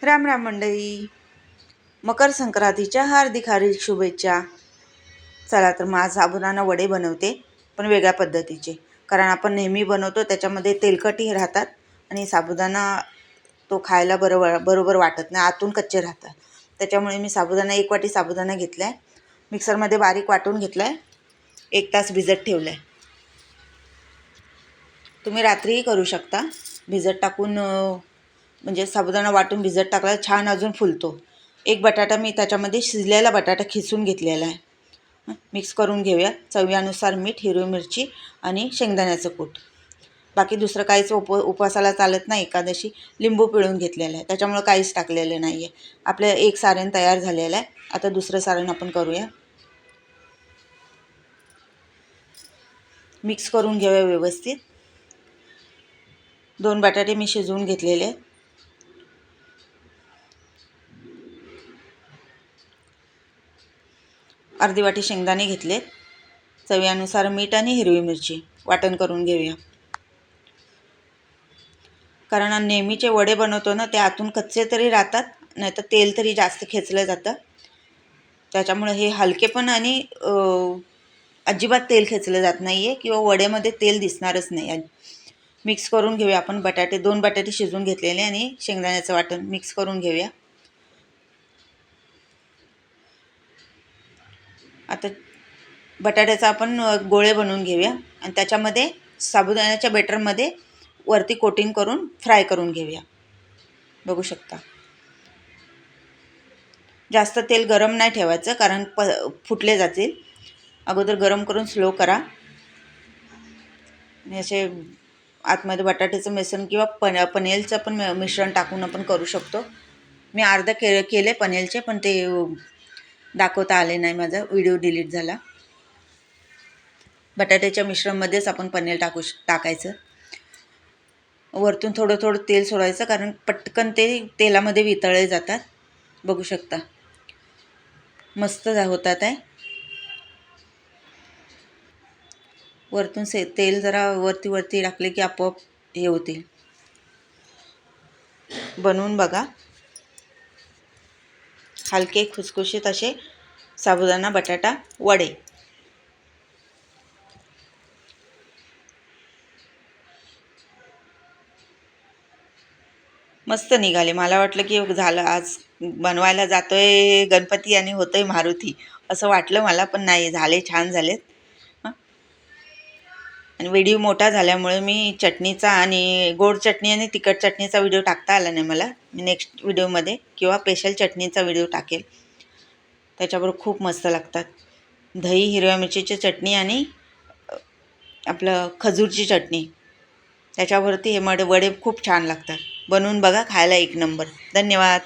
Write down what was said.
राम राम मंडळी, मकर संक्रांतीच्या हार्दिक हार्दिक शुभेच्छा. चला तर मग आज साबुदाणा वडे बनवते, पण वेगळ्या पद्धतीचे. कारण आपण नेहमी बनवतो त्याच्यामध्ये तेलकटी राहतात आणि साबुदाणा तो खायला बरोबर वाटत नाही, आतून कच्चे राहतात. त्याच्यामुळे मी साबुदाणा 1 वाटी साबुदाणा घेतला आहे, मिक्सरमध्ये बारीक वाटून घेतला आहे, 1 तास भिजत ठेवला आहे. तुम्ही रात्रीही करू शकता भिजत टाकून, म्हणजे साबुदाणा वाटून भिजत टाकला छान अजून फुलतो. 1 बटाटा मी त्याच्यामध्ये शिजलेला बटाटा खिसून घेतलेला आहे. मिक्स करून घेऊया. चवीनुसार मीठ, हिरवी मिरची आणि शेंगदाण्याचं कूट. बाकी दुसरं काहीच उपवासाला चालत नाही. एकादशी लिंबू पिळून घेतलेलं आहे, त्याच्यामुळे काहीच टाकलेलं नाही आहे. आपलं एक सारण तयार झालेलं आहे. आता दुसरं सारण आपण करूया. मिक्स करून घेऊया व्यवस्थित. 2 बटाटे मी शिजवून घेतलेले आहेत. अर्धी वाटी शेंगदाणे घेतलेत. चवीनुसार मीठ आणि हिरवी मिरची वाटण करून घेऊया. कारण नेहमीचे वडे बनवतो ना, ते आतून कच्चे तरी राहतात, नाही तर तेल तरी जास्त खेचलं जातं. त्याच्यामुळे हे हलके पण आणि अजिबात तेल खेचलं जात नाही आहे किंवा वड्यामध्ये तेल दिसणारच नाही. मिक्स करून घेऊया आपण. 2 बटाटे शिजवून घेतलेले आणि शेंगदाण्याचं वाटण मिक्स करून घेऊया. आता बटाट्याचा आपण गोळे बनवून घेऊया आणि त्याच्यामध्ये साबुदाण्याच्या बेटरमध्ये वरती कोटिंग करून फ्राय करून घेऊया. बघू शकता. जास्त तेल गरम नाही ठेवायचं, कारण फुटले जातील. अगोदर गरम करून स्लो करा. आणि असे आतमध्ये बटाट्याचं मिश्रण किंवा पनीरचं पण मिश्रण टाकून आपण करू शकतो. मी अर्धा केले पनीरचे, पण ते दाखवता आले नाही, माझा व्हिडिओ डिलीट झाला. बटाट्याच्या मिश्रणमध्येच आपण पनीर टाकायचं. वरतून थोडं थोडं तेल सोडायचं, कारण पटकन ते तेलामध्ये वितळले जातात. बघू शकता मस्त होतात आहे. वरतून तेल जरा वरती टाकले की आपोआप हे होतील. बनवून बघा. हलके खुसखुशीत असे साबुदाणा बटाटा वडे. मस्त निघाले. मला वाटलं की झालं, आज बनवायला जातोय गणपती आणि होतोय मारुती, असं वाटलं मला, पण नाही झाले, छान झालेत. आणि व्हिडिओ मोठा झाल्यामुळे मी चटणीचा आणि गोड चटणी आणि तिखट चटणीचा व्हिडिओ टाकता आला नाही मला. मी नेक्स्ट व्हिडिओमध्ये किंवा स्पेशल चटणीचा व्हिडिओ टाकेल. त्याच्याबरोबर खूप मस्त लागतात. दही, हिरव्या मिरचीची चटणी आणि आपलं खजूरची चटणी, त्याच्यावरती हे वडे खूप छान लागतात. बनवून बघा, खायला 1 नंबर. धन्यवाद.